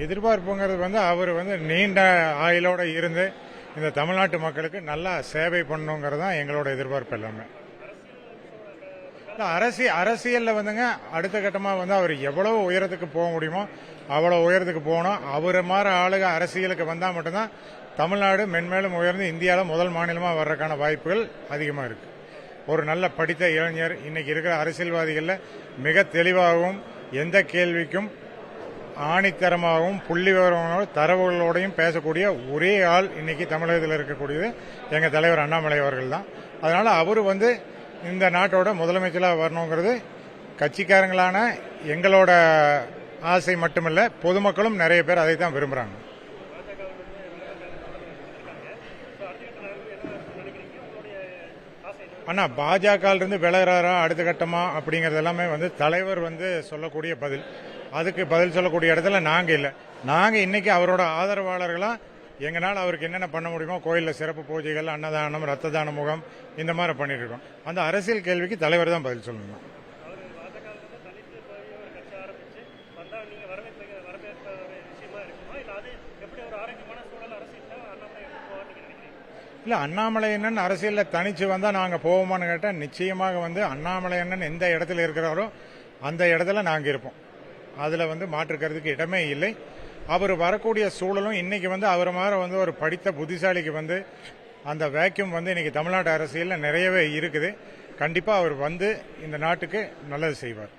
எதிர்பார்ப்புங்கிறது அவர் நீண்ட ஆயுளோட இருந்து இந்த தமிழ்நாட்டு மக்களுக்கு நல்லா சேவை பண்ணணுங்கிறது தான் எங்களோட எதிர்பார்ப்பு எல்லாமே. அரசியலில் அடுத்த கட்டமாக அவர் எவ்வளவு உயரத்துக்கு போக முடியுமோ அவ்வளோ உயரத்துக்கு போகணும். அவரை மாதிரி ஆளுக அரசியலுக்கு வந்தால் மட்டும்தான் தமிழ்நாடு மென்மேலும் உயர்ந்து இந்தியாவில் முதல் மாநிலமாக வர்றதுக்கான வாய்ப்புகள் அதிகமாக இருக்குது. ஒரு நல்ல படித்த இளைஞர் இன்னைக்கு இருக்கிற அரசியல்வாதிகளில் மிக தெளிவாகவும் எந்த கேள்விக்கும் ஆணித்தரமாகவும் புள்ளி விவரங்களோட தரவுகளோடையும் பேசக்கூடிய ஒரே ஆள் இன்னைக்கு தமிழகத்தில் இருக்கக்கூடியது எங்கள் தலைவர் அண்ணாமலை அவர்கள் தான். அதனால அவர் இந்த நாட்டோட முதலமைச்சராக வரணுங்கிறது கட்சிக்காரங்களான எங்களோட ஆசை மட்டுமல்ல, பொதுமக்களும் நிறைய பேர் அதை தான் விரும்புகிறாங்க. ஆனால் பாஜகவிலிருந்து விலகிறாரா அடுத்த கட்டமா அப்படிங்கிறது எல்லாமே தலைவர் சொல்லக்கூடிய பதில். அதுக்கு பதில் சொல்லக்கூடிய இடத்துல நாங்கள் இல்லை. நாங்கள் இன்னைக்கு அவரோட ஆதரவாளர்களாக எங்களால் அவருக்கு என்னென்ன பண்ண முடியுமோ கோயிலில் சிறப்பு பூஜைகள், அன்னதானம், ரத்த தான முகாம் இந்த மாதிரி பண்ணிட்டு இருக்கோம். அந்த அரசியல் கேள்விக்கு தலைவர் தான் பதில் சொல்லணும். இல்லை, அண்ணாமலை அண்ணன் அரசியலில் தனிச்சு வந்தால் நாங்கள் போவோமான்னு கேட்டால் நிச்சயமாக அண்ணாமலை அண்ணன் எந்த இடத்துல இருக்கிறாரோ அந்த இடத்துல நாங்கள் இருப்போம். அதில் மாற்றுக்கிறதுக்கு இடமே இல்லை. அவர் வரக்கூடிய சூழலும் இன்னைக்கு அவரை மாதிரி ஒரு படித்த புத்திசாலிக்கு அந்த வேக்யூம் இன்னைக்கு தமிழ்நாட்டு அரசியலில் நிறையவே இருக்குது. கண்டிப்பாக அவர் இந்த நாட்டுக்கு நல்லது செய்வார்.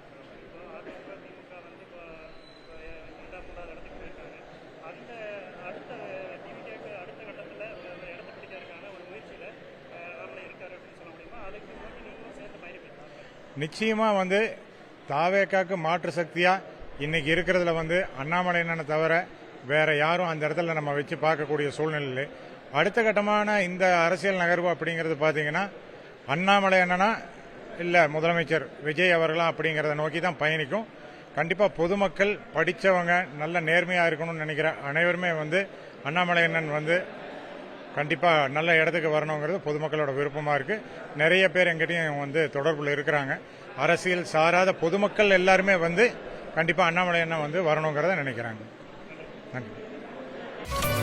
நிச்சயமா தாவேக்காக்கு மாற்று சக்தியா இன்னைக்கு இருக்கிறதுல அண்ணாமலை அண்ணனை தவிர வேற யாரும் அந்த இடத்துல நம்ம வச்சு பார்க்கக்கூடிய சூழ்நிலை. அடுத்த கட்டமான இந்த அரசியல் நகர்வு அப்படிங்கிறது பாத்தீங்கன்னா அண்ணாமலை அண்ணனா இல்ல முதலமைச்சர் விஜய் அவர்களா அப்படிங்கறத நோக்கி தான் பயணிக்கும். கண்டிப்பா பொதுமக்கள் படிச்சவங்க நல்ல நேர்மையா இருக்கணும்னு நினைக்கிற அனைவருமே அண்ணாமலை அண்ணன் கண்டிப்பா நல்ல இடத்துக்கு வரணுங்கிறது பொதுமக்களோட விருப்பமா இருக்கு. நிறைய பேர் எங்கிட்டையும் தொடர்புல இருக்கிறாங்க. அரசியல் சாராத பொதுமக்கள் எல்லாருமே கண்டிப்பா அண்ணாமலை அண்ணன் வரணுங்கிறத நினைக்கிறாங்க. நன்றி.